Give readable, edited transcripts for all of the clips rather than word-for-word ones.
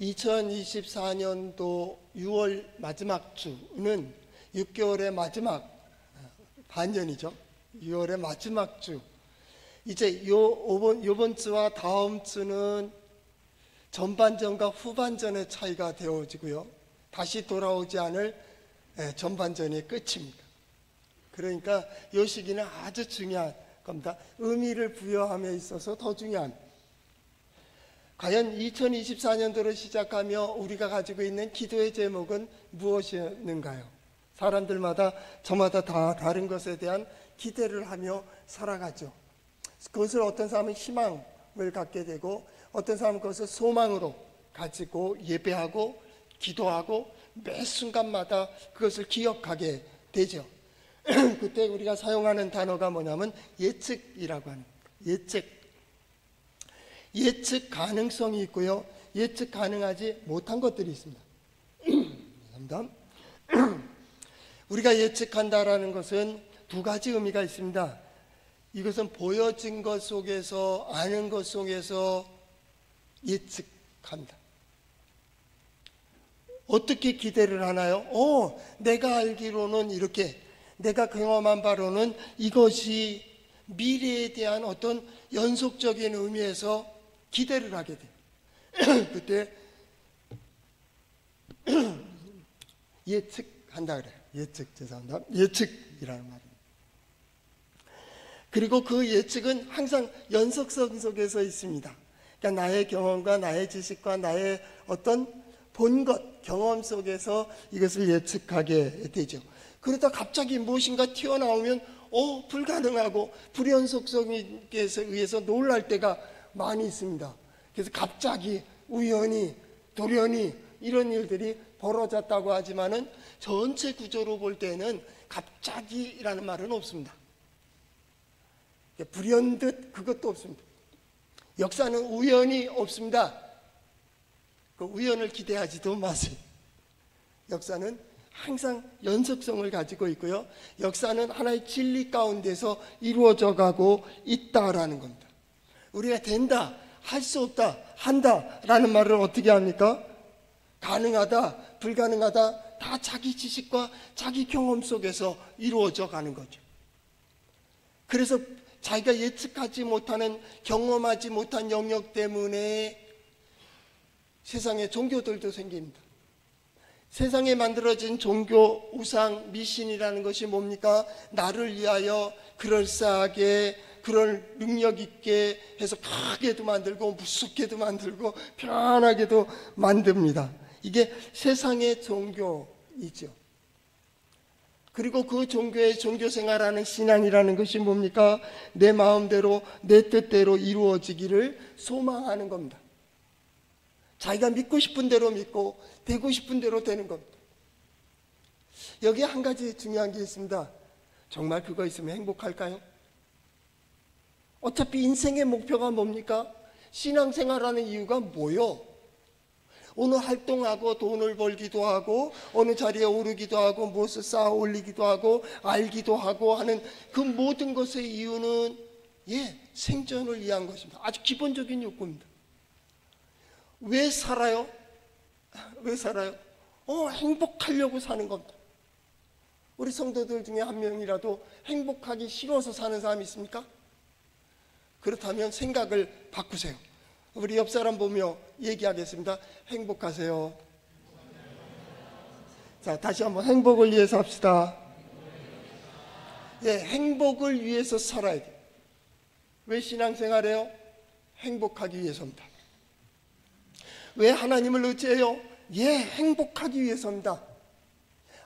2024년도 6월 마지막 주는 6개월의 마지막 반년이죠. 6월의 마지막 주. 이제 요번 주와 다음 주는 전반전과 후반전의 차이가 되어지고요. 다시 돌아오지 않을 전반전의 끝입니다. 그러니까 이 시기는 아주 중요한 겁니다. 의미를 부여함에 있어서 더 중요한. 과연 2024년도를 시작하며 우리가 가지고 있는 기도의 제목은 무엇이었는가요? 사람들마다 저마다 다 다른 것에 대한 기대를 하며 살아가죠. 그것을 어떤 사람은 희망을 갖게 되고 어떤 사람은 그것을 소망으로 가지고 예배하고 기도하고 매 순간마다 그것을 기억하게 되죠. 그때 우리가 사용하는 단어가 뭐냐면 예측이라고 하는 예측 가능성이 있고요, 예측 가능하지 못한 것들이 있습니다. 우리가 예측한다라는 것은 두 가지 의미가 있습니다. 이것은 보여진 것 속에서, 아는 것 속에서 예측합니다. 어떻게 기대를 하나요? 내가 알기로는 이렇게, 내가 경험한 바로는 이것이, 미래에 대한 어떤 연속적인 의미에서 기대를 하게 돼요. 그때 예측한다 그래요. 죄송합니다. 예측이라는 말입니다. 그리고 그 예측은 항상 연속성 속에서 있습니다. 그러니까 나의 경험과 나의 지식과 나의 어떤 본 것, 경험 속에서 이것을 예측하게 되죠. 그러다 갑자기 무엇인가 튀어나오면 불가능하고 불연속성에 의해서 놀랄 때가 많이 있습니다. 그래서 갑자기 우연히 돌연히 이런 일들이 벌어졌다고 하지만은 전체 구조로 볼 때는 갑자기라는 말은 없습니다. 불현듯 그것도 없습니다. 역사는 우연이 없습니다. 그 우연을 기대하지도 마세요. 역사는 항상 연속성을 가지고 있고요, 역사는 하나의 진리 가운데서 이루어져 가고 있다라는 겁니다. 우리가 된다, 할 수 없다, 한다 라는 말을 어떻게 합니까? 가능하다, 불가능하다, 다 자기 지식과 자기 경험 속에서 이루어져 가는 거죠. 그래서 자기가 예측하지 못하는, 경험하지 못한 영역 때문에 세상에 종교들도 생깁니다. 세상에 만들어진 종교, 우상, 미신이라는 것이 뭡니까? 나를 위하여 그럴싸하게, 그럴 능력 있게 해서 크게도 만들고 무섭게도 만들고 편하게도 만듭니다. 이게 세상의 종교이죠. 그리고 그 종교의 종교생활하는 신앙이라는 것이 뭡니까? 내 마음대로, 내 뜻대로 이루어지기를 소망하는 겁니다. 자기가 믿고 싶은 대로 믿고 되고 싶은 대로 되는 겁니다. 여기에 한 가지 중요한 게 있습니다. 정말 그거 있으면 행복할까요? 어차피 인생의 목표가 뭡니까? 신앙생활하는 이유가 뭐요? 오늘 활동하고 돈을 벌기도 하고 어느 자리에 오르기도 하고 무엇을 쌓아 올리기도 하고 알기도 하고 하는 그 모든 것의 이유는 생존을 위한 것입니다. 아주 기본적인 욕구입니다. 왜 살아요? 왜 살아요? 행복하려고 사는 겁니다. 우리 성도들 중에 한 명이라도 행복하기 싫어서 사는 사람이 있습니까? 그렇다면 생각을 바꾸세요. 우리 옆 사람 보며 얘기하겠습니다. 행복하세요. 자, 다시 한번 행복을 위해서 합시다. 행복을 위해서 살아야 돼요. 왜 신앙생활해요? 행복하기 위해서입니다. 왜 하나님을 의지해요? 행복하기 위해서입니다.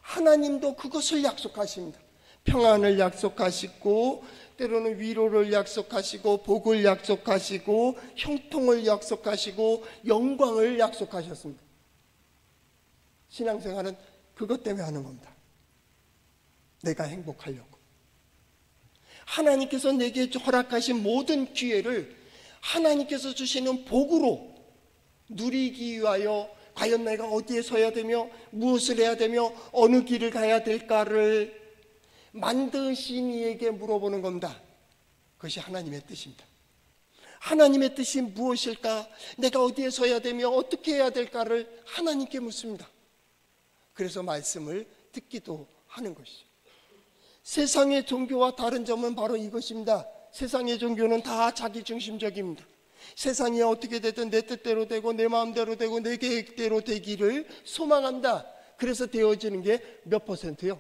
하나님도 그것을 약속하십니다. 평안을 약속하시고 때로는 위로를 약속하시고 복을 약속하시고 형통을 약속하시고 영광을 약속하셨습니다. 신앙생활은 그것 때문에 하는 겁니다. 내가 행복하려고. 하나님께서 내게 허락하신 모든 기회를 하나님께서 주시는 복으로 누리기 위하여 과연 내가 어디에 서야 되며 무엇을 해야 되며 어느 길을 가야 될까를 만드신 이에게 물어보는 겁니다. 그것이 하나님의 뜻입니다. 하나님의 뜻이 무엇일까? 내가 어디에 서야 되며 어떻게 해야 될까를 하나님께 묻습니다. 그래서 말씀을 듣기도 하는 것이죠. 세상의 종교와 다른 점은 바로 이것입니다. 세상의 종교는 다 자기중심적입니다. 세상이 어떻게 되든 내 뜻대로 되고 내 마음대로 되고 내 계획대로 되기를 소망한다. 그래서 되어지는 게 몇 %요?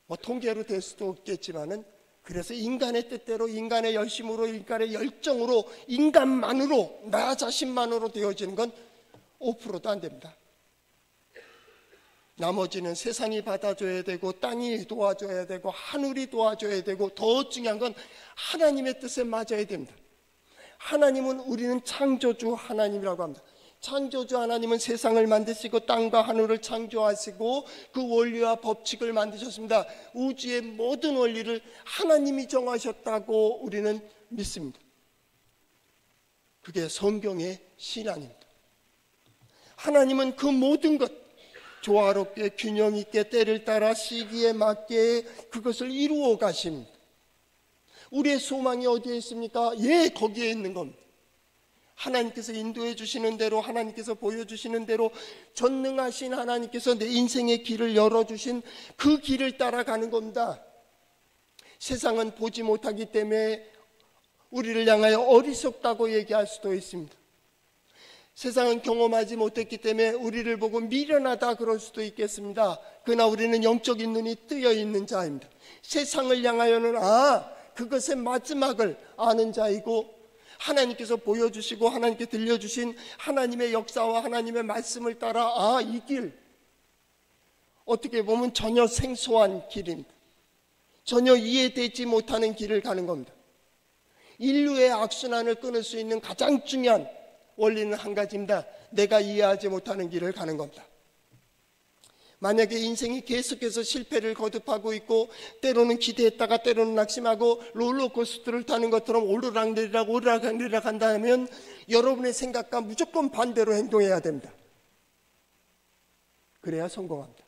뭐 통계로 될 수도 없겠지만은, 그래서 인간의 뜻대로, 인간의 열심으로, 인간의 열정으로, 인간만으로, 나 자신만으로 되어지는 건 5%도 안 됩니다. 나머지는 세상이 받아줘야 되고, 땅이 도와줘야 되고, 하늘이 도와줘야 되고, 더 중요한 건 하나님의 뜻에 맞아야 됩니다. 하나님은, 우리는 창조주 하나님이라고 합니다. 창조주 하나님은 세상을 만드시고 땅과 하늘을 창조하시고 그 원리와 법칙을 만드셨습니다. 우주의 모든 원리를 하나님이 정하셨다고 우리는 믿습니다. 그게 성경의 신앙입니다. 하나님은 그 모든 것, 조화롭게 균형 있게 때를 따라 시기에 맞게 그것을 이루어 가십니다. 우리의 소망이 어디에 있습니까? 예, 거기에 있는 겁니다. 하나님께서 인도해 주시는 대로, 하나님께서 보여주시는 대로, 전능하신 하나님께서 내 인생의 길을 열어주신 그 길을 따라가는 겁니다. 세상은 보지 못하기 때문에 우리를 향하여 어리석다고 얘기할 수도 있습니다. 세상은 경험하지 못했기 때문에 우리를 보고 미련하다 그럴 수도 있겠습니다. 그러나 우리는 영적인 눈이 뜨여 있는 자입니다. 세상을 향하여는 그것의 마지막을 아는 자이고, 하나님께서 보여주시고 하나님께 들려주신 하나님의 역사와 하나님의 말씀을 따라 이 길, 어떻게 보면 전혀 생소한 길입니다. 전혀 이해되지 못하는 길을 가는 겁니다. 인류의 악순환을 끊을 수 있는 가장 중요한 원리는 한 가지입니다. 내가 이해하지 못하는 길을 가는 겁니다. 만약에 인생이 계속해서 실패를 거듭하고 있고, 때로는 기대했다가 때로는 낙심하고 롤러코스터를 타는 것처럼 오르락내리락 오르락내리락 한다면 여러분의 생각과 무조건 반대로 행동해야 됩니다. 그래야 성공합니다.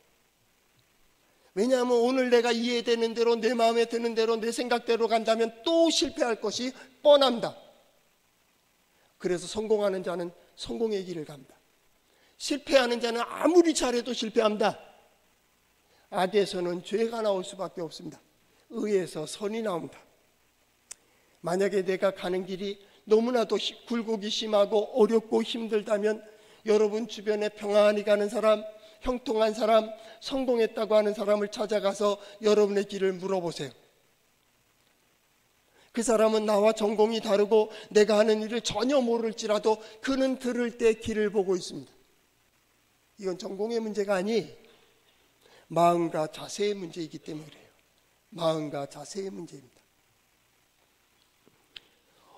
왜냐하면 오늘 내가 이해되는 대로, 내 마음에 드는 대로, 내 생각대로 간다면 또 실패할 것이 뻔합니다. 그래서 성공하는 자는 성공의 길을 갑니다. 실패하는 자는 아무리 잘해도 실패합니다. 악에서는 죄가 나올 수밖에 없습니다. 의에서 선이 나옵니다. 만약에 내가 가는 길이 너무나도 굴곡이 심하고 어렵고 힘들다면 여러분 주변에 평안히 가는 사람, 형통한 사람, 성공했다고 하는 사람을 찾아가서 여러분의 길을 물어보세요. 그 사람은 나와 전공이 다르고 내가 하는 일을 전혀 모를지라도 그는 들을 때 길을 보고 있습니다. 이건 전공의 문제가 아니, 마음과 자세의 문제이기 때문에 그래요. 마음과 자세의 문제입니다.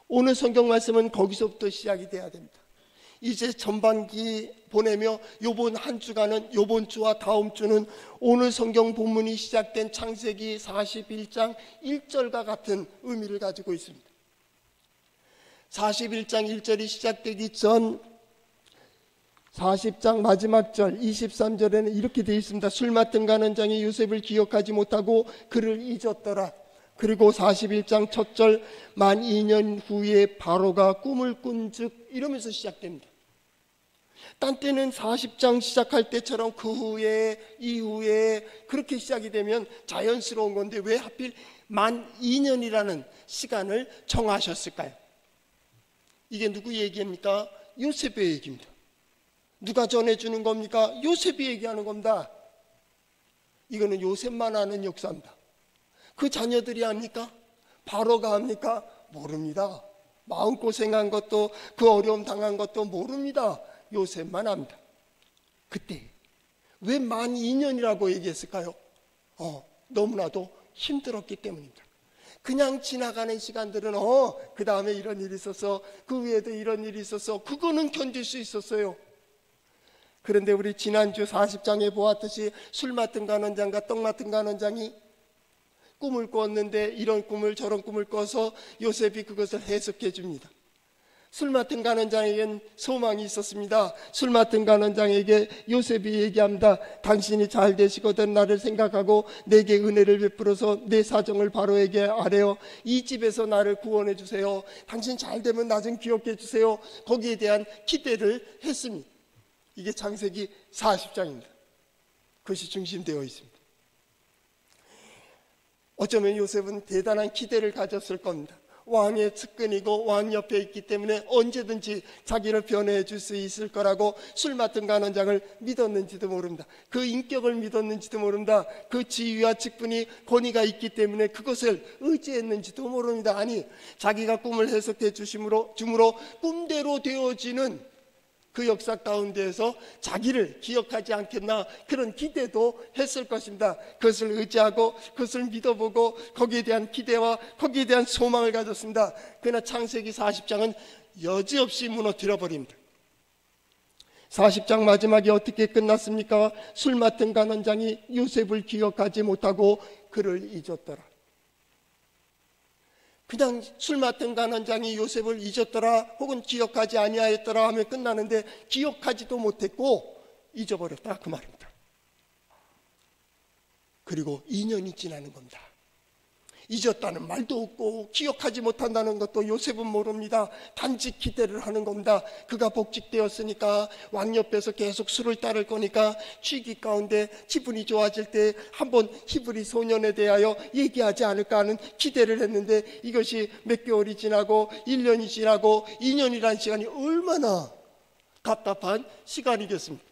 오늘 성경 말씀은 거기서부터 시작이 돼야 됩니다. 이제 전반기 보내며 요번 한 주간은, 요번 주와 다음 주는 오늘 성경 본문이 시작된 창세기 41장 1절과 같은 의미를 가지고 있습니다. 41장 1절이 시작되기 전 40장 마지막 절 23절에는 이렇게 되어 있습니다. 술 맡은 간원장이 요셉을 기억하지 못하고 그를 잊었더라. 그리고 41장 첫 절 만 2년 후에 바로가 꿈을 꾼즉 이러면서 시작됩니다. 딴 때는 40장 시작할 때처럼 그 후에 이후에 그렇게 시작이 되면 자연스러운 건데 왜 하필 만 2년이라는 시간을 정하셨을까요? 이게 누구 얘기입니까? 요셉의 얘기입니다. 누가 전해주는 겁니까? 요셉이 얘기하는 겁니다. 이거는 요셉만 아는 역사입니다. 그 자녀들이 합니까? 바로가 합니까? 모릅니다. 마음고생한 것도 그 어려움 당한 것도 모릅니다. 요셉만 합니다. 그때 왜 만 2년이라고 얘기했을까요? 너무나도 힘들었기 때문입니다. 그냥 지나가는 시간들은 그 다음에 이런 일이 있었어, 그 위에도 이런 일이 있었어, 그거는 견딜 수 있었어요. 그런데 우리 지난주 40장에 보았듯이 술 맡은 간원장과 떡 맡은 간원장이 꿈을 꿨는데 이런 꿈을 저런 꿈을 꿔서 요셉이 그것을 해석해 줍니다. 술 맡은 간원장에겐 소망이 있었습니다. 술 맡은 간원장에게 요셉이 얘기합니다. 당신이 잘 되시거든 나를 생각하고 내게 은혜를 베풀어서 내 사정을 바로에게 아뢰어 이 집에서 나를 구원해 주세요. 당신 잘 되면 나 좀 기억해 주세요. 거기에 대한 기대를 했습니다. 이게 창세기 40장입니다. 그것이 중심되어 있습니다. 어쩌면 요셉은 대단한 기대를 가졌을 겁니다. 왕의 측근이고 왕 옆에 있기 때문에 언제든지 자기를 변호해 줄 수 있을 거라고 술 맡은 간원장을 믿었는지도 모릅니다. 그 인격을 믿었는지도 모릅니다. 그 지위와 직분이 권위가 있기 때문에 그것을 의지했는지도 모릅니다. 아니, 자기가 꿈을 해석해 주므로 꿈대로 되어지는 그 역사 가운데에서 자기를 기억하지 않겠나 그런 기대도 했을 것입니다. 그것을 의지하고 그것을 믿어보고 거기에 대한 기대와 거기에 대한 소망을 가졌습니다. 그러나 창세기 40장은 여지없이 무너뜨려 버립니다. 40장 마지막에 어떻게 끝났습니까? 술 맡은 간원장이 요셉을 기억하지 못하고 그를 잊었더라. 그냥 술 맡은 간원장이 요셉을 잊었더라 혹은 기억하지 아니하였더라 하면 끝나는데 기억하지도 못했고 잊어버렸다 그 말입니다. 그리고 2년이 지나는 겁니다. 잊었다는 말도 없고 기억하지 못한다는 것도 요셉은 모릅니다. 단지 기대를 하는 겁니다. 그가 복직되었으니까 왕 옆에서 계속 술을 따를 거니까 취기 가운데 기분이 좋아질 때 한번 히브리 소년에 대하여 얘기하지 않을까 하는 기대를 했는데 이것이 몇 개월이 지나고 1년이 지나고 2년이라는 시간이 얼마나 답답한 시간이겠습니까?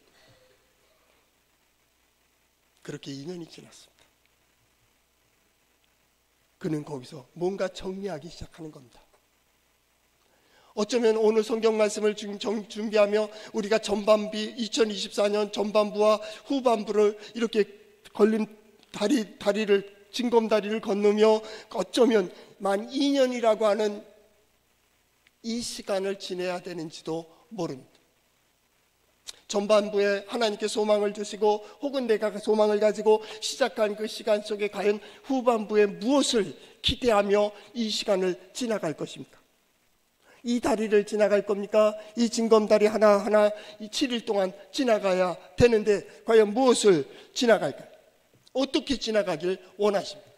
그렇게 2년이 지났습니다. 그는 거기서 뭔가 정리하기 시작하는 겁니다. 어쩌면 오늘 성경 말씀을 준비하며 우리가 전반기 2024년 전반부와 후반부를 이렇게 걸린 다리를 징검다리를 건너며 어쩌면 만 2년이라고 하는 이 시간을 지내야 되는지도 모릅니다. 전반부에 하나님께 소망을 주시고 혹은 내가 소망을 가지고 시작한 그 시간 속에 과연 후반부에 무엇을 기대하며 이 시간을 지나갈 것입니까? 이 다리를 지나갈 겁니까? 이 징검다리 하나하나 이 7일 동안 지나가야 되는데 과연 무엇을 지나갈까요? 어떻게 지나가길 원하십니까?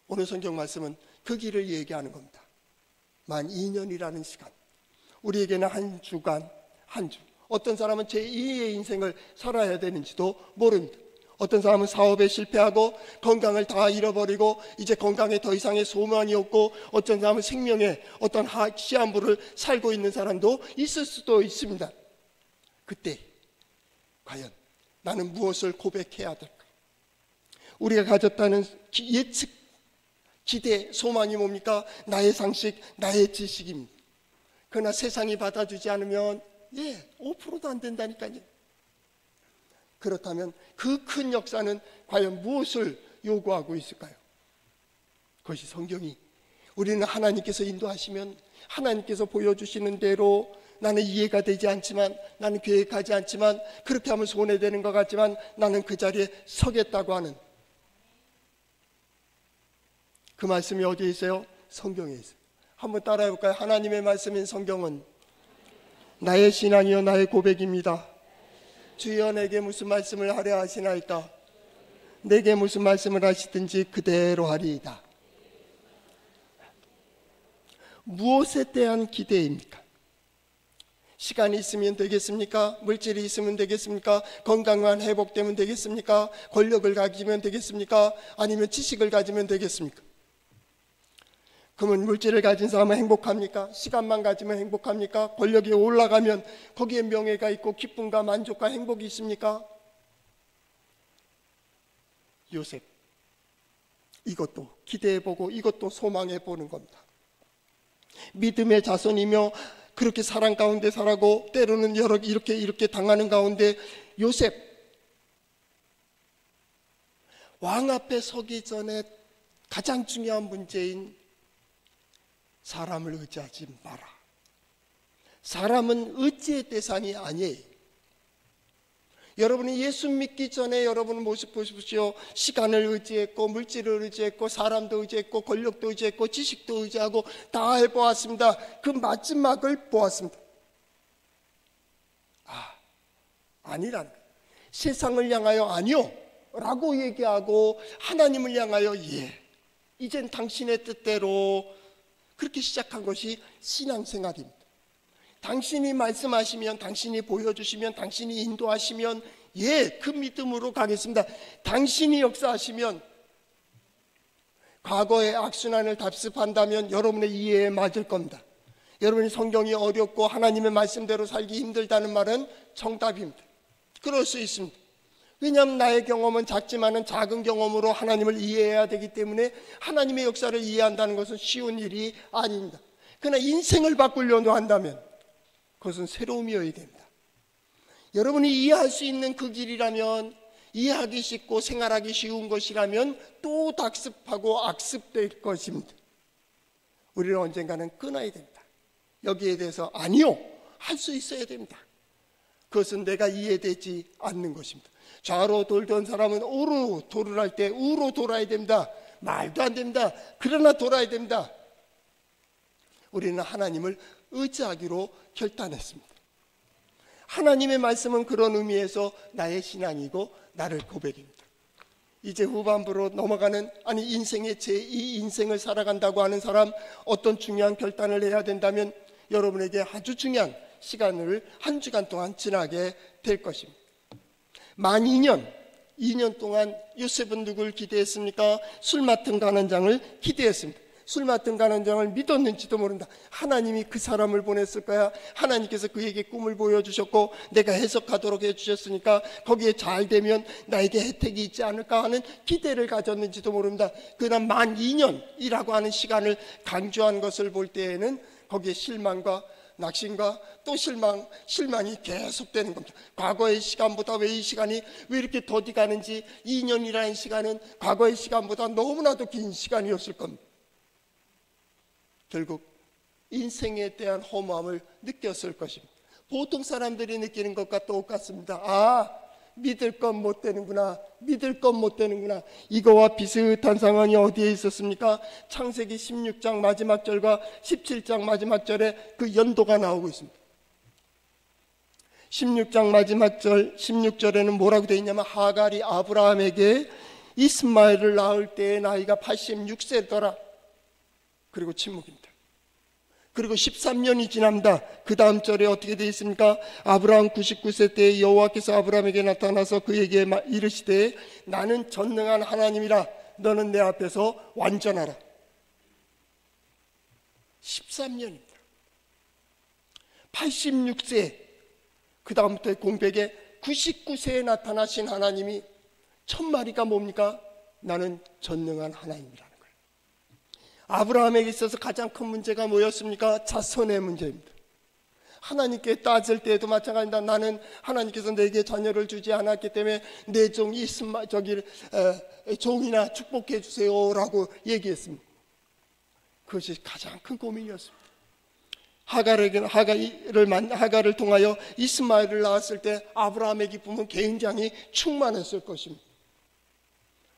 오늘 성경 말씀은 그 길을 얘기하는 겁니다. 만 2년이라는 시간, 우리에게는 한 주간 한 주. 어떤 사람은 제2의 인생을 살아야 되는지도 모릅니다. 어떤 사람은 사업에 실패하고 건강을 다 잃어버리고 이제 건강에 더 이상의 소망이 없고 어떤 사람은 생명의 어떤 시한부를 살고 있는 사람도 있을 수도 있습니다. 그때 과연 나는 무엇을 고백해야 될까? 우리가 가졌다는 예측, 기대, 소망이 뭡니까? 나의 상식, 나의 지식입니다. 그러나 세상이 받아주지 않으면 5%도 안 된다니까요. 그렇다면 그 큰 역사는 과연 무엇을 요구하고 있을까요? 그것이 성경이 우리는 하나님께서 인도하시면 하나님께서 보여주시는 대로 나는 이해가 되지 않지만 나는 계획하지 않지만 그렇게 하면 손해되는 것 같지만 나는 그 자리에 서겠다고 하는 그 말씀이 어디에 있어요? 성경에 있어요. 한번 따라해 볼까요? 하나님의 말씀인 성경은 나의 신앙이요 나의 고백입니다. 주여 내게 무슨 말씀을 하려 하시나이까? 내게 무슨 말씀을 하시든지 그대로 하리이다. 무엇에 대한 기대입니까? 시간이 있으면 되겠습니까? 물질이 있으면 되겠습니까? 건강만 회복되면 되겠습니까? 권력을 가지면 되겠습니까? 아니면 지식을 가지면 되겠습니까? 그러면 물질을 가진 사람은 행복합니까? 시간만 가지면 행복합니까? 권력이 올라가면 거기에 명예가 있고 기쁨과 만족과 행복이 있습니까? 요셉, 이것도 기대해보고 이것도 소망해보는 겁니다. 믿음의 자손이며 그렇게 사랑 가운데 살아고 때로는 이렇게 당하는 가운데 요셉, 왕 앞에 서기 전에 가장 중요한 문제인 사람을 의지하지 마라. 사람은 의지의 대상이 아니에요. 여러분이 예수 믿기 전에 여러분 모습 보십시오. 시간을 의지했고, 물질을 의지했고, 사람도 의지했고, 권력도 의지했고, 지식도 의지하고 다 해보았습니다. 그 마지막을 보았습니다. 아니란 거예요. 세상을 향하여 아니요 라고 얘기하고, 하나님을 향하여 예, 이젠 당신의 뜻대로, 그렇게 시작한 것이 신앙생활입니다. 당신이 말씀하시면, 당신이 보여주시면, 당신이 인도하시면 예, 그 믿음으로 가겠습니다. 당신이 역사하시면, 과거의 악순환을 답습한다면 여러분의 이해에 맞을 겁니다. 여러분이 성경이 어렵고 하나님의 말씀대로 살기 힘들다는 말은 정답입니다. 그럴 수 있습니다. 왜냐하면 나의 경험은 작지만은 작은 경험으로 하나님을 이해해야 되기 때문에 하나님의 역사를 이해한다는 것은 쉬운 일이 아닙니다. 그러나 인생을 바꾸려고 한다면 그것은 새로움이어야 됩니다. 여러분이 이해할 수 있는 그 길이라면, 이해하기 쉽고 생활하기 쉬운 것이라면 또 답습하고 악습될 것입니다. 우리는 언젠가는 끊어야 됩니다. 여기에 대해서 아니요 할 수 있어야 됩니다. 그것은 내가 이해되지 않는 것입니다. 좌로 돌던 사람은 우로 돌을 할 때 우로 돌아야 됩니다. 말도 안 됩니다. 그러나 돌아야 됩니다. 우리는 하나님을 의지하기로 결단했습니다. 하나님의 말씀은 그런 의미에서 나의 신앙이고 나를 고백입니다. 이제 후반부로 넘어가는, 인생의 제2 인생을 살아간다고 하는 사람, 어떤 중요한 결단을 해야 된다면 여러분에게 아주 중요한 시간을 한 주간 동안 지나게 될 것입니다. 만 2년 동안 요셉은 누구를 기대했습니까? 술 맡은 간원장을 기대했습니다. 술 맡은 간원장을 믿었는지도 모른다. 하나님이 그 사람을 보냈을 거야. 하나님께서 그에게 꿈을 보여주셨고 내가 해석하도록 해주셨으니까 거기에 잘 되면 나에게 혜택이 있지 않을까 하는 기대를 가졌는지도 모릅니다. 그러나 만 2년이라고 하는 시간을 강조한 것을 볼 때에는 거기에 실망과 낙심과 또 실망이 계속되는 겁니다. 과거의 시간보다 왜 이 시간이 왜 이렇게 더디 가는지, 2년이라는 시간은 과거의 시간보다 너무나도 긴 시간이었을 겁니다. 결국 인생에 대한 허무함을 느꼈을 것입니다. 보통 사람들이 느끼는 것과 똑같습니다. 믿을 건 못 되는구나, 믿을 건 못 되는구나. 이거와 비슷한 상황이 어디에 있었습니까? 창세기 16장 마지막 절과 17장 마지막 절에 그 연도가 나오고 있습니다. 16장 마지막 절 16절에는 뭐라고 되어 있냐면, 하갈이 아브라함에게 이스마엘을 낳을 때의 나이가 86세더라. 그리고 침묵입니다. 그리고 13년이 지납니다. 그 다음 절에 어떻게 되어 있습니까? 아브라함 99세 때 여호와께서 아브라함에게 나타나서 그에게 이르시되 나는 전능한 하나님이라, 너는 내 앞에서 완전하라. 13년입니다. 86세, 그 다음부터의 공백에 99세에 나타나신 하나님이 첫 마디가 뭡니까? 나는 전능한 하나님이라는 거예요. 아브라함에게 있어서 가장 큰 문제가 뭐였습니까? 자손의 문제입니다. 하나님께 따질 때에도 마찬가지입니다. 나는 하나님께서 내게 자녀를 주지 않았기 때문에 내 종 종이나 축복해 주세요라고 얘기했습니다. 그것이 가장 큰 고민이었습니다. 하갈을 통하여 이스마엘을 낳았을 때 아브라함의 기쁨은 굉장히 충만했을 것입니다.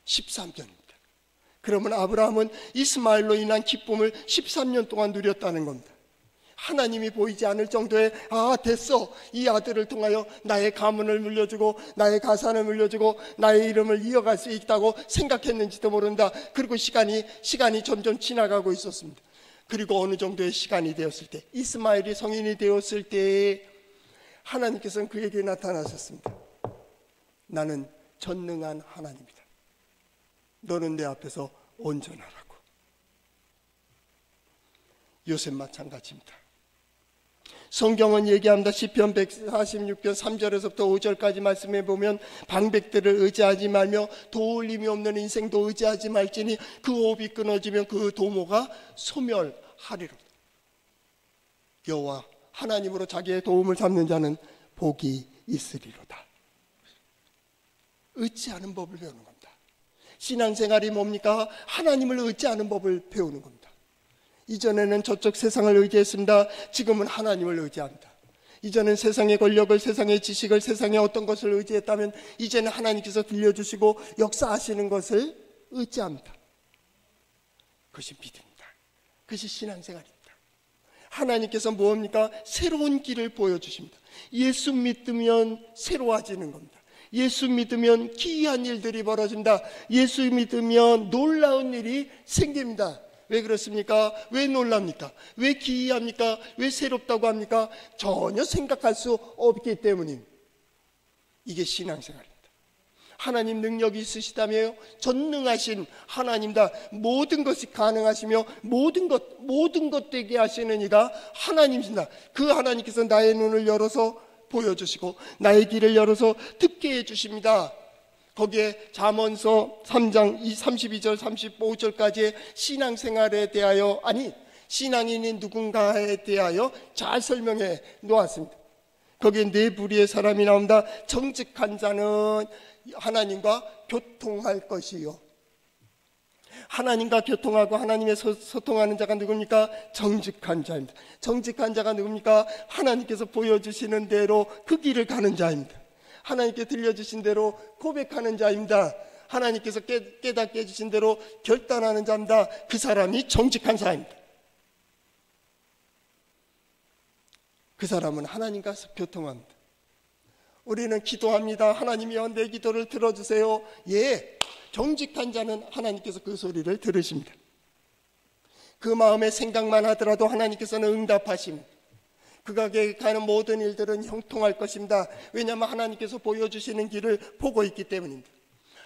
13년입니다. 그러면 아브라함은 이스마엘로 인한 기쁨을 13년 동안 누렸다는 겁니다. 하나님이 보이지 않을 정도의 됐어, 이 아들을 통하여 나의 가문을 물려주고 나의 가산을 물려주고 나의 이름을 이어갈 수 있다고 생각했는지도 모른다. 그리고 시간이 점점 지나가고 있었습니다. 그리고 어느 정도의 시간이 되었을 때, 이스마엘이 성인이 되었을 때 하나님께서는 그에게 나타나셨습니다. 나는 전능한 하나님이다. 너는 내 앞에서 온전하라고. 요셉 마찬가지입니다. 성경은 얘기합니다. 시편 146편 3절에서부터 5절까지 말씀해 보면, 방백들을 의지하지 말며 도울 힘이 없는 인생도 의지하지 말지니 그 호흡이 끊어지면 그 도모가 소멸하리로다. 여호와 하나님으로 자기의 도움을 잡는 자는 복이 있으리로다. 의지하는 법을 배우는 겁니다. 신앙생활이 뭡니까? 하나님을 의지하는 법을 배우는 겁니다. 이전에는 저쪽 세상을 의지했습니다. 지금은 하나님을 의지합니다. 이전엔 세상의 권력을, 세상의 지식을, 세상의 어떤 것을 의지했다면 이제는 하나님께서 들려주시고 역사하시는 것을 의지합니다. 그것이 믿음입니다. 그것이 신앙생활입니다. 하나님께서 뭡니까? 새로운 길을 보여주십니다. 예수 믿으면 새로워지는 겁니다. 예수 믿으면 기이한 일들이 벌어진다. 예수 믿으면 놀라운 일이 생깁니다. 왜 그렇습니까? 왜 놀랍니까? 왜 기이합니까? 왜 새롭다고 합니까? 전혀 생각할 수 없기 때문입니다. 이게 신앙생활입니다. 하나님 능력이 있으시다며요? 전능하신 하나님다. 모든 것이 가능하시며 모든 것 되게 하시는 이가 하나님이신다. 그 하나님께서 나의 눈을 열어서 보여주시고 나의 길을 열어서 듣게 해주십니다. 거기에 잠언서 3장 32절 35절까지의 신앙생활에 대하여, 아니 신앙인인 누군가에 대하여 잘 설명해 놓았습니다. 거기에 네 부류의 사람이 나온다. 정직한 자는 하나님과 교통할 것이요. 하나님과 교통하고 하나님의 소통하는 자가 누굽니까? 정직한 자입니다. 정직한 자가 누굽니까? 하나님께서 보여주시는 대로 그 길을 가는 자입니다. 하나님께 들려주신 대로 고백하는 자입니다. 하나님께서 깨닫게 해주신 대로 결단하는 자입니다. 그 사람이 정직한 자입니다. 그 사람은 하나님과 교통합니다. 우리는 기도합니다. 하나님이여 내 기도를 들어주세요. 예, 정직한 자는 하나님께서 그 소리를 들으십니다. 그 마음의 생각만 하더라도 하나님께서는 응답하십니다. 그가 가는 모든 일들은 형통할 것입니다. 왜냐하면 하나님께서 보여주시는 길을 보고 있기 때문입니다.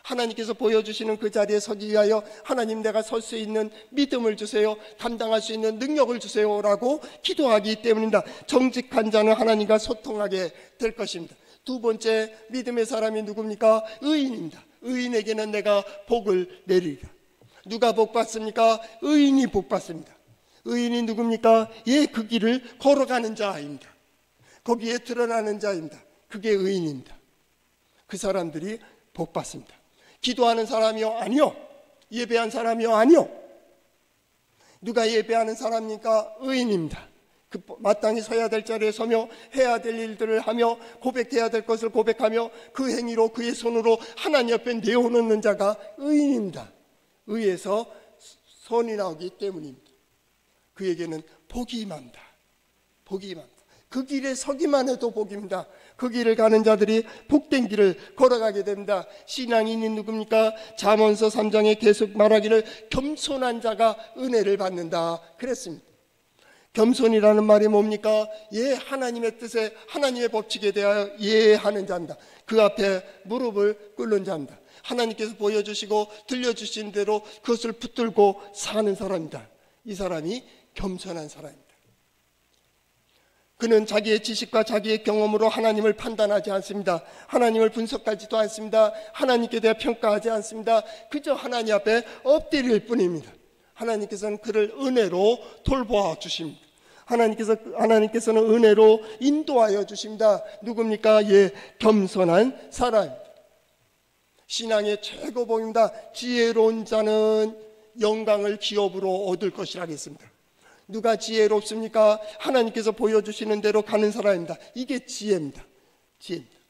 하나님께서 보여주시는 그 자리에 서기 위하여 하나님 내가 설 수 있는 믿음을 주세요. 감당할 수 있는 능력을 주세요 라고 기도하기 때문입니다. 정직한 자는 하나님과 소통하게 될 것입니다. 두 번째 믿음의 사람이 누굽니까? 의인입니다. 의인에게는 내가 복을 내리리라. 누가 복 받습니까? 의인이 복 받습니다. 의인이 누굽니까? 예, 그 길을 걸어가는 자입니다. 거기에 드러나는 자입니다. 그게 의인입니다. 그 사람들이 복 받습니다. 기도하는 사람이요? 아니요. 예배한 사람이요? 아니요. 누가 예배하는 사람입니까? 의인입니다. 그 마땅히 서야 될 자리에 서며 해야 될 일들을 하며 고백해야 될 것을 고백하며 그 행위로 그의 손으로 하나님 앞에 내어놓는 자가 의인입니다. 의에서 선이 나오기 때문입니다. 그에게는 복이 임합니다. 복이 임합니다. 그 길에 서기만 해도 복입니다. 그 길을 가는 자들이 복된 길을 걸어가게 됩니다. 신앙인이 누굽니까? 잠언서 3장에 계속 말하기를 겸손한 자가 은혜를 받는다 그랬습니다. 겸손이라는 말이 뭡니까? 예, 하나님의 뜻에 하나님의 법칙에 대하여 예하는 자입니다. 그 앞에 무릎을 꿇는 자입니다. 하나님께서 보여주시고 들려주신 대로 그것을 붙들고 사는 사람입니다. 이 사람이 겸손한 사람입니다. 그는 자기의 지식과 자기의 경험으로 하나님을 판단하지 않습니다. 하나님을 분석하지도 않습니다. 하나님께 대해 평가하지 않습니다. 그저 하나님 앞에 엎드릴 뿐입니다. 하나님께서는 그를 은혜로 돌보아 주십니다. 하나님께서는 은혜로 인도하여 주십니다. 누굽니까? 예, 겸손한 사람입니다. 신앙의 최고봉입니다. 지혜로운 자는 영광을 기업으로 얻을 것이라 했습니다. 누가 지혜롭습니까? 하나님께서 보여주시는 대로 가는 사람입니다. 이게 지혜입니다. 지혜입니다.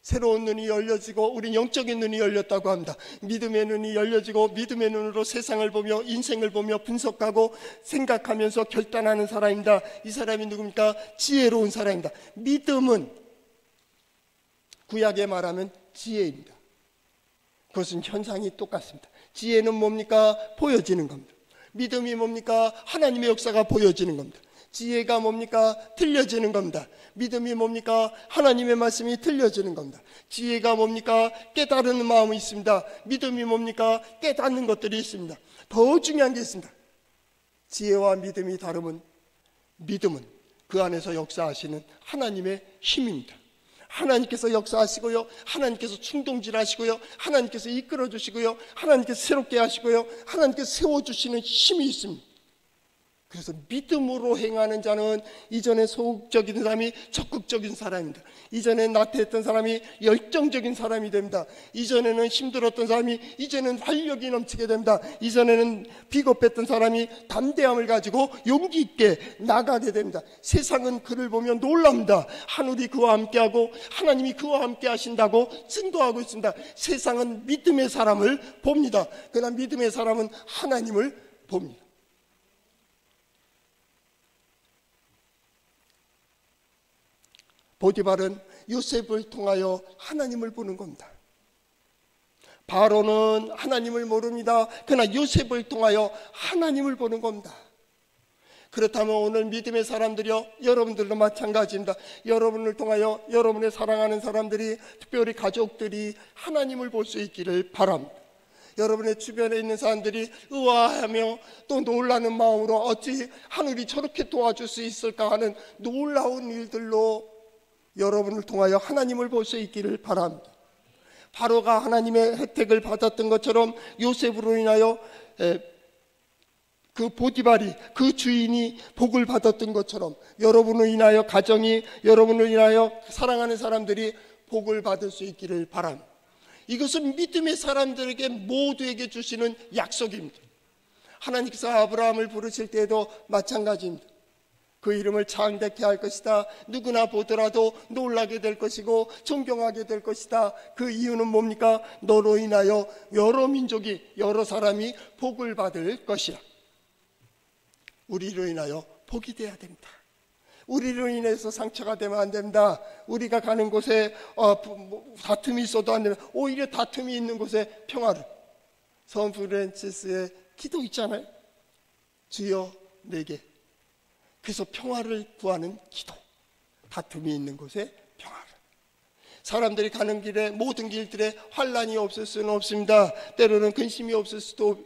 새로운 눈이 열려지고 우린 영적인 눈이 열렸다고 합니다. 믿음의 눈이 열려지고 믿음의 눈으로 세상을 보며 인생을 보며 분석하고 생각하면서 결단하는 사람입니다. 이 사람이 누굽니까? 지혜로운 사람입니다. 믿음은 구약에 말하면 지혜입니다. 그것은 현상이 똑같습니다. 지혜는 뭡니까? 보여지는 겁니다. 믿음이 뭡니까? 하나님의 역사가 보여지는 겁니다. 지혜가 뭡니까? 들려지는 겁니다. 믿음이 뭡니까? 하나님의 말씀이 들려지는 겁니다. 지혜가 뭡니까? 깨달은 마음이 있습니다. 믿음이 뭡니까? 깨닫는 것들이 있습니다. 더 중요한 게 있습니다. 지혜와 믿음이 다름은 믿음은 그 안에서 역사하시는 하나님의 힘입니다. 하나님께서 역사하시고요, 하나님께서 충동질하시고요, 하나님께서 이끌어주시고요, 하나님께서 새롭게 하시고요, 하나님께서 세워주시는 힘이 있습니다. 그래서 믿음으로 행하는 자는 이전에 소극적인 사람이 적극적인 사람입니다. 이전에 나태했던 사람이 열정적인 사람이 됩니다. 이전에는 힘들었던 사람이 이제는 활력이 넘치게 됩니다. 이전에는 비겁했던 사람이 담대함을 가지고 용기 있게 나가게 됩니다. 세상은 그를 보면 놀랍니다. 하늘이 그와 함께하고 하나님이 그와 함께 하신다고 증거하고 있습니다. 세상은 믿음의 사람을 봅니다. 그러나 믿음의 사람은 하나님을 봅니다. 보디발은 요셉을 통하여 하나님을 보는 겁니다. 바로는 하나님을 모릅니다. 그러나 요셉을 통하여 하나님을 보는 겁니다. 그렇다면 오늘 믿음의 사람들이요, 여러분들도 마찬가지입니다. 여러분을 통하여 여러분의 사랑하는 사람들이, 특별히 가족들이 하나님을 볼 수 있기를 바랍니다. 여러분의 주변에 있는 사람들이 의아하며 또 놀라는 마음으로 어찌 하늘이 저렇게 도와줄 수 있을까 하는 놀라운 일들로 여러분을 통하여 하나님을 볼 수 있기를 바랍니다. 바로가 하나님의 혜택을 받았던 것처럼 요셉으로 인하여 그 보디발이, 그 주인이 복을 받았던 것처럼 여러분을 인하여 가정이, 여러분을 인하여 사랑하는 사람들이 복을 받을 수 있기를 바랍니다. 이것은 믿음의 사람들에게 모두에게 주시는 약속입니다. 하나님께서 아브라함을 부르실 때에도 마찬가지입니다. 그 이름을 창대케 할 것이다. 누구나 보더라도 놀라게 될 것이고 존경하게 될 것이다. 그 이유는 뭡니까? 너로 인하여 여러 민족이, 여러 사람이 복을 받을 것이야. 우리로 인하여 복이 돼야 됩니다. 우리로 인해서 상처가 되면 안 됩니다. 우리가 가는 곳에 다툼이 있어도 안 됩니다. 오히려 다툼이 있는 곳에 평화를. 성 프란치스의 기도 있잖아요. 주여 내게. 그래서 평화를 구하는 기도. 다툼이 있는 곳에 평화를. 사람들이 가는 길에, 모든 길들에 환란이 없을 수는 없습니다. 때로는 근심이 없을 수도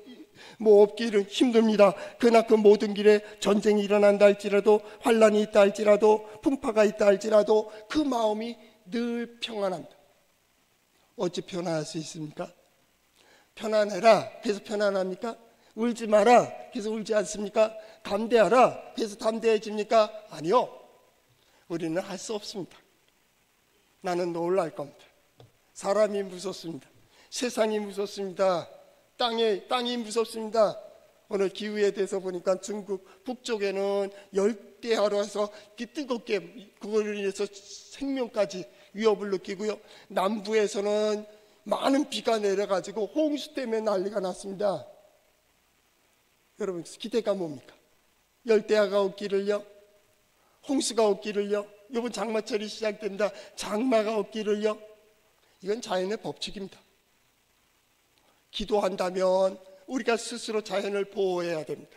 없기는 힘듭니다. 그러나 그 모든 길에 전쟁이 일어난다 할지라도, 환란이 있다 할지라도, 풍파가 있다 할지라도 그 마음이 늘 평안합니다. 어찌 편안할 수 있습니까? 편안해라. 그래서 편안합니까? 울지 마라. 그래서 울지 않습니까? 담대하라. 그래서 담대해집니까? 아니요. 우리는 할 수 없습니다. 나는 놀랄 겁니다. 사람이 무섭습니다. 세상이 무섭습니다. 땅이 무섭습니다. 오늘 기후에 대해서 보니까 중국 북쪽에는 열대야로 해서 뜨겁게 그걸로 인해서 생명까지 위협을 느끼고요. 남부에서는 많은 비가 내려가지고 홍수 때문에 난리가 났습니다. 여러분 기대가 뭡니까? 열대야가 없기를요, 홍수가 없기를요, 이번 장마철이 시작됩니다. 장마가 없기를요. 이건 자연의 법칙입니다. 기도한다면 우리가 스스로 자연을 보호해야 됩니다.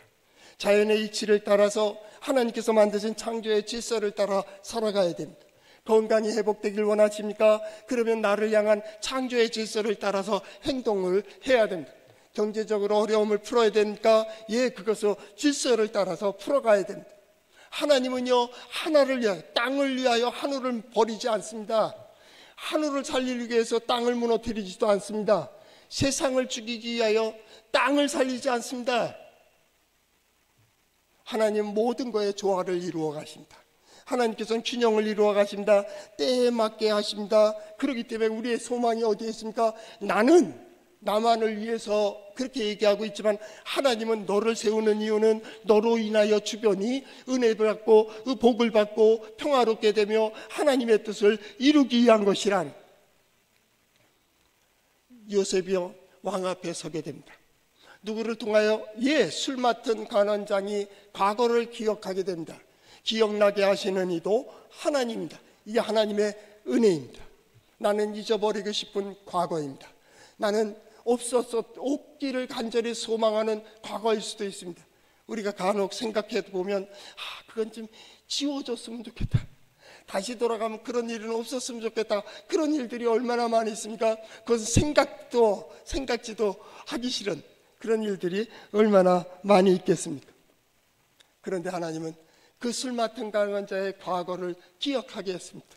자연의 이치를 따라서 하나님께서 만드신 창조의 질서를 따라 살아가야 됩니다. 건강이 회복되길 원하십니까? 그러면 나를 향한 창조의 질서를 따라서 행동을 해야 됩니다. 경제적으로 어려움을 풀어야 되니까 그것을 질서를 따라서 풀어가야 됩니다. 하나님은요, 하나를 위하여, 땅을 위하여 하늘을 버리지 않습니다. 하늘을 살리기 위해서 땅을 무너뜨리지도 않습니다. 세상을 죽이기 위하여 땅을 살리지 않습니다. 하나님 모든 것에 조화를 이루어 가십니다. 하나님께서는 균형을 이루어 가십니다. 때에 맞게 하십니다. 그렇기 때문에 우리의 소망이 어디에 있습니까? 나만을 위해서 그렇게 얘기하고 있지만 하나님은 너를 세우는 이유는 너로 인하여 주변이 은혜를 받고 복을 받고 평화롭게 되며 하나님의 뜻을 이루기 위한 것이란. 요셉이요, 왕 앞에 서게 됩니다. 누구를 통하여? 술 맡은 관원장이 과거를 기억하게 됩니다. 기억나게 하시는 이도 하나님입니다. 이게 하나님의 은혜입니다. 나는 잊어버리고 싶은 과거입니다. 나는 없기를 간절히 소망하는 과거일 수도 있습니다. 우리가 간혹 생각해 보면 그건 좀 지워졌으면 좋겠다. 다시 돌아가면 그런 일은 없었으면 좋겠다. 그런 일들이 얼마나 많이 있습니까? 그것은 생각지도 하기 싫은 그런 일들이 얼마나 많이 있겠습니까? 그런데 하나님은 그 술 맡은 강원자의 과거를 기억하게 했습니다.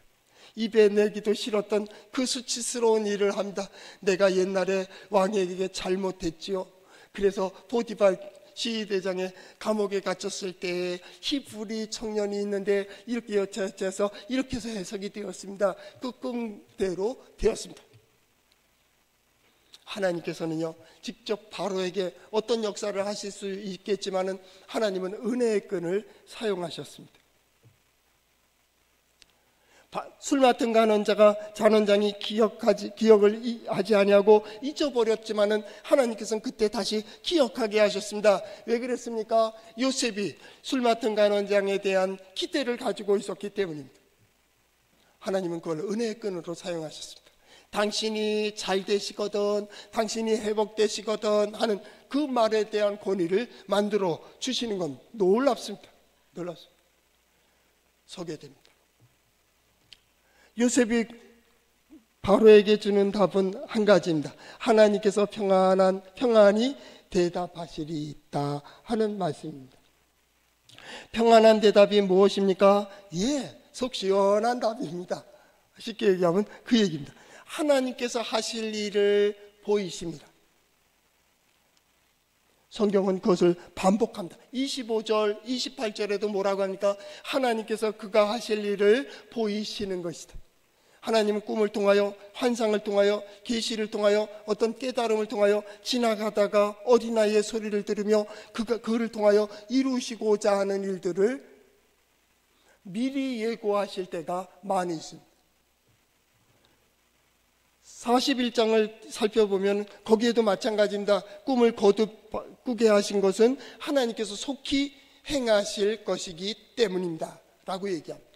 입에 내기도 싫었던 그 수치스러운 일을 합니다. 내가 옛날에 왕에게 잘못했지요. 그래서 보디발 시위대장에 감옥에 갇혔을 때 히브리 청년이 있는데 이렇게 여차여차해서 이렇게 해서 해석이 되었습니다. 그 꿈대로 되었습니다. 하나님께서는요, 직접 바로에게 어떤 역사를 하실 수 있겠지만은 하나님은 은혜의 끈을 사용하셨습니다. 술 맡은 잔원장이 기억을 하지 아니하고 잊어버렸지만은 하나님께서는 그때 다시 기억하게 하셨습니다. 왜 그랬습니까? 요셉이 술 맡은 간원장에 대한 기대를 가지고 있었기 때문입니다. 하나님은 그걸 은혜의 끈으로 사용하셨습니다. 당신이 잘 되시거든, 당신이 회복되시거든 하는 그 말에 대한 권위를 만들어 주시는 건 놀랍습니다. 서게 됩니다. 요셉이 바로에게 주는 답은 한 가지입니다. 하나님께서 평안히 대답하시리이다 하는 말씀입니다. 평안한 대답이 무엇입니까? 속 시원한 답입니다. 쉽게 얘기하면 그 얘기입니다. 하나님께서 하실 일을 보이십니다. 성경은 그것을 반복합니다. 25절, 28절에도 뭐라고 합니까? 하나님께서 그가 하실 일을 보이시는 것이다. 하나님은 꿈을 통하여, 환상을 통하여, 계시를 통하여, 어떤 깨달음을 통하여 지나가다가 어린아이의 소리를 들으며 그를 통하여 이루시고자 하는 일들을 미리 예고하실 때가 많이 있습니다. 41장을 살펴보면 거기에도 마찬가지입니다. 꿈을 거듭 꾸게 하신 것은 하나님께서 속히 행하실 것이기 때문입니다 라고 얘기합니다.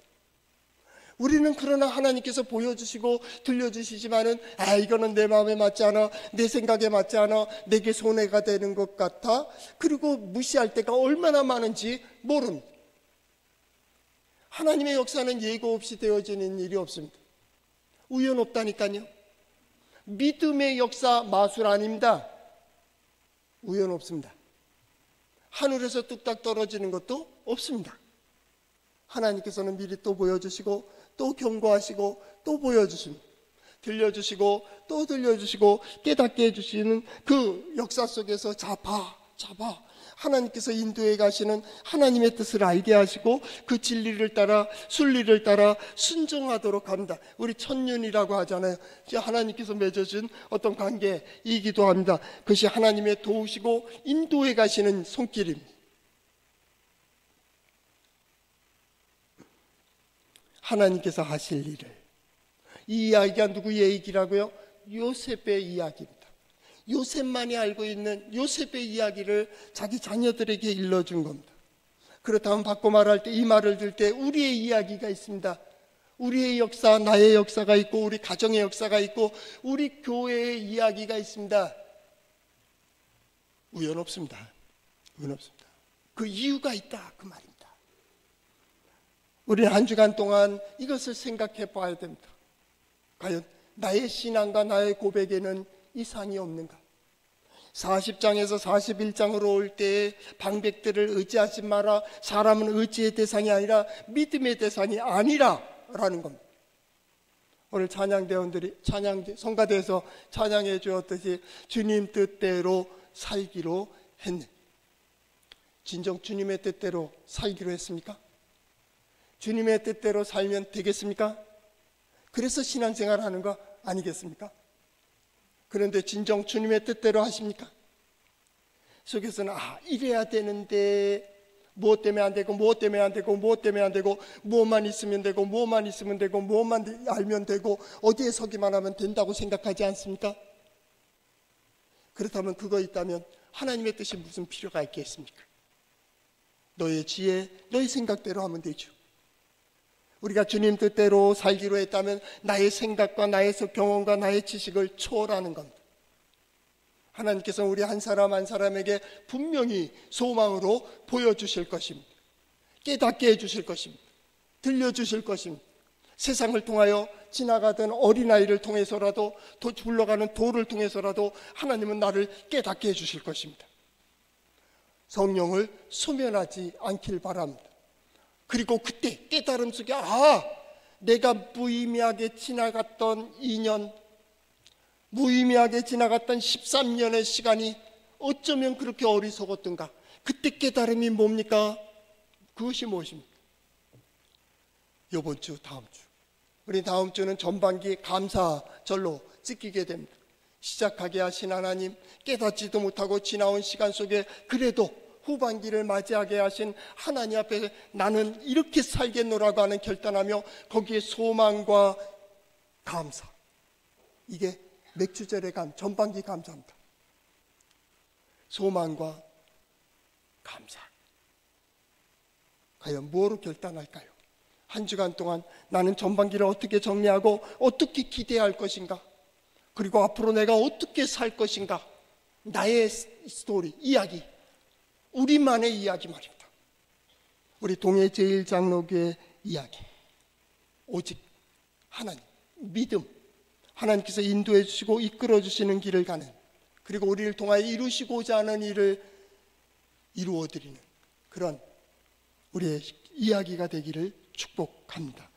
우리는 그러나 하나님께서 보여주시고 들려주시지만은 이거는 내 마음에 맞지 않아, 내 생각에 맞지 않아, 내게 손해가 되는 것 같아, 그리고 무시할 때가 얼마나 많은지 모릅니다. 하나님의 역사는 예고 없이 되어지는 일이 없습니다. 우연 없다니까요. 믿음의 역사 마술 아닙니다. 우연 없습니다. 하늘에서 뚝딱 떨어지는 것도 없습니다. 하나님께서는 미리 또 보여주시고 또 경고하시고 또 보여주십니다. 들려주시고 또 들려주시고 깨닫게 해주시는 그 역사 속에서 잡아 하나님께서 인도해 가시는 하나님의 뜻을 알게 하시고 그 진리를 따라 순리를 따라 순종하도록 합니다. 우리 천륜이라고 하잖아요. 하나님께서 맺어준 어떤 관계이기도 합니다. 그것이 하나님의 도우시고 인도해 가시는 손길입니다. 하나님께서 하실 일을, 이 이야기가 누구의 얘기라고요? 요셉의 이야기입니다. 요셉만이 알고 있는 요셉의 이야기를 자기 자녀들에게 일러준 겁니다. 그렇다면 바꿔 말할 때, 이 말을 들 때 우리의 이야기가 있습니다. 우리의 역사, 나의 역사가 있고 우리 가정의 역사가 있고 우리 교회의 이야기가 있습니다. 우연 없습니다. 그 이유가 있다, 그 말입니다. 우리는 한 주간 동안 이것을 생각해 봐야 됩니다. 과연 나의 신앙과 나의 고백에는 이상이 없는가? 40장에서 41장으로 올 때에 방백들을 의지하지 마라, 사람은 의지의 대상이 아니라 믿음의 대상이 아니라 라는 겁니다. 오늘 찬양대원들이 성가대에서 찬양해 주었듯이 주님 뜻대로 살기로 했네. 진정 주님의 뜻대로 살기로 했습니까? 주님의 뜻대로 살면 되겠습니까? 그래서 신앙생활 하는 거 아니겠습니까? 그런데 진정 주님의 뜻대로 하십니까? 속에서는 이래야 되는데 무엇 때문에 안 되고 무엇 때문에 안 되고 무엇 때문에 안 되고 무엇만 있으면 되고 무엇만 있으면 되고 무엇만 알면 되고 어디에 서기만 하면 된다고 생각하지 않습니까? 그렇다면 그거 있다면 하나님의 뜻이 무슨 필요가 있겠습니까? 너의 지혜, 너의 생각대로 하면 되죠. 우리가 주님 뜻대로 살기로 했다면 나의 생각과 나의 경험과 나의 지식을 초월하는 겁니다. 하나님께서는 우리 한 사람 한 사람에게 분명히 소망으로 보여주실 것입니다. 깨닫게 해주실 것입니다. 들려주실 것입니다. 세상을 통하여 지나가던 어린아이를 통해서라도 굴러가는 돌을 통해서라도 하나님은 나를 깨닫게 해주실 것입니다. 성령을 소멸하지 않길 바랍니다. 그리고 그때 깨달음 속에 내가 무의미하게 지나갔던 2년, 무의미하게 지나갔던 13년의 시간이 어쩌면 그렇게 어리석었던가, 그때 깨달음이 뭡니까? 그것이 무엇입니까? 이번 주, 다음 주. 우리 다음 주는 전반기 감사절로 찍히게 됩니다. 시작하게 하신 하나님, 깨닫지도 못하고 지나온 시간 속에 그래도 후반기를 맞이하게 하신 하나님 앞에 나는 이렇게 살겠노라고 하는 결단하며 거기에 소망과 감사. 이게 맥주절의 전반기 감사입니다. 소망과 감사. 과연 무엇으로 결단할까요? 한 주간 동안 나는 전반기를 어떻게 정리하고 어떻게 기대할 것인가? 그리고 앞으로 내가 어떻게 살 것인가? 나의 스토리, 이야기, 우리만의 이야기 말입니다. 우리 동해 제1장로교의 이야기. 오직 하나님, 믿음, 하나님께서 인도해 주시고 이끌어 주시는 길을 가는, 그리고 우리를 통하여 이루시고자 하는 일을 이루어 드리는 그런 우리의 이야기가 되기를 축복합니다.